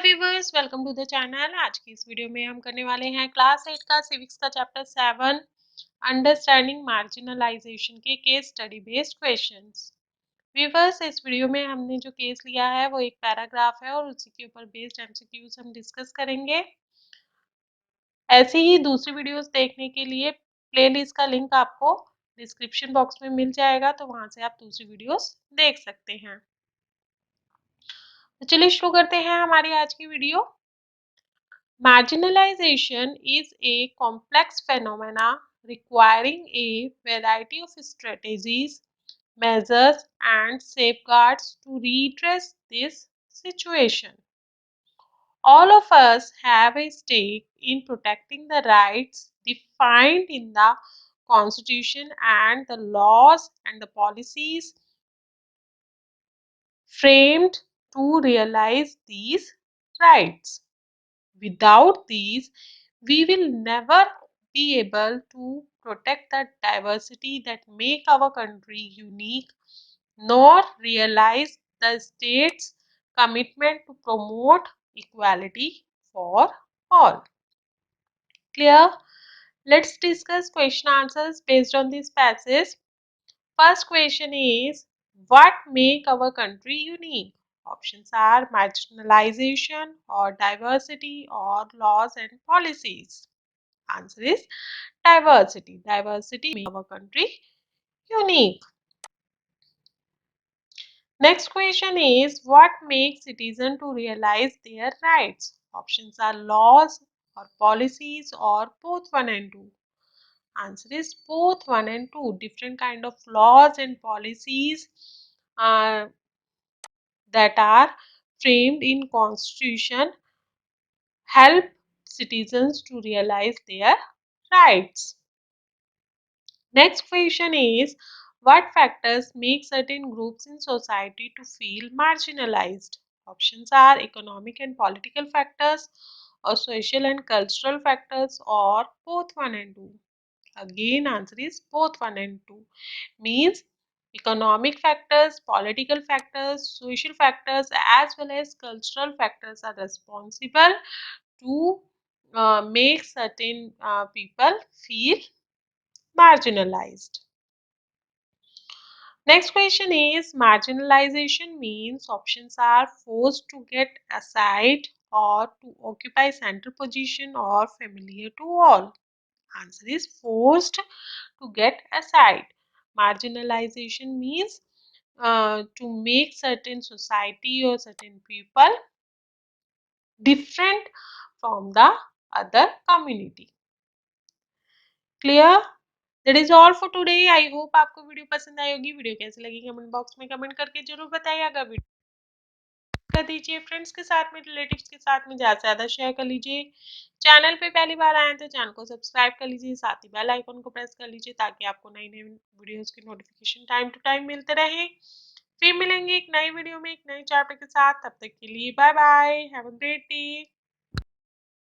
Viewers, welcome to the channel. आज की इस वीडियो में हम करने वाले हैं क्लास 8 का सिविक्स का चैप्टर 7 अंडरस्टैंडिंग मार्जिनलाइजेशन के case study based questions. Viewers, इस वीडियो में हमने जो केस लिया है वो एक पैराग्राफ है और उसी के ऊपर बेस्ड एमसीक्यूज हम डिस्कस करेंगे। ऐसी ही दूसरी वीडियोस देखने के लिए प्लेलिस्ट का लिंक आपको डिस्क्रिप्शन बॉक्स में मिल जाएगा, तो वहां से आप दूसरी वीडियोस देख सकते हैं। तो चलिए शुरू करते हैं हमारी आज की video. Marginalization is a complex phenomena requiring a variety of strategies, measures, and safeguards to redress this situation. All of us have a stake in protecting the rights defined in the Constitution and the laws and the policies framed to realize these rights. Without these, we will never be able to protect the diversity that make our country unique, nor realize the state's commitment to promote equality for all. Clear? Let's discuss question answers based on this passage. First question is, what make our country unique? Options are marginalization or diversity or laws and policies. Answer is diversity. Diversity makes our country unique. Next question is, what makes citizens to realize their rights? Options are laws or policies or both 1 and 2. Answer is both 1 and 2. Different kind of laws and policies uh, that are framed in constitution help citizens to realize their rights. Next question is, what factors make certain groups in society to feel marginalized? Options are economic and political factors or social and cultural factors or both 1 and 2. Again, answer is both 1 and 2. Means economic factors, political factors, social factors as well as cultural factors are responsible to make certain people feel marginalized. Next question is, marginalization means options are forced to get aside or to occupy central position or familiar to all. Answer is forced to get aside. Marginalization means to make certain society or certain people different from the other community. Clear? That is all for today. I hope आपको video पसंद आई होगी। Video कैसी लगी comment box में comment करके जरूर बताइएगा। Video कर दीजिए फ्रेंड्स के साथ में, रिलेटिव्स के साथ में ज़्यादा से ज़्यादा शेयर कर लीजिए। चैनल पे पहली बार आए तो चैनल को सब्सक्राइब कर लीजिए, साथ ही बेल आइकन को प्रेस कर लीजिए ताकि आपको नई नई वीडियोस की नोटिफिकेशन टाइम टू टाइम मिलते रहे। फिर मिलेंगे एक नई वीडियो में एक नए चैप्टर के साथ। तब तक के लिए bye bye, have a great day.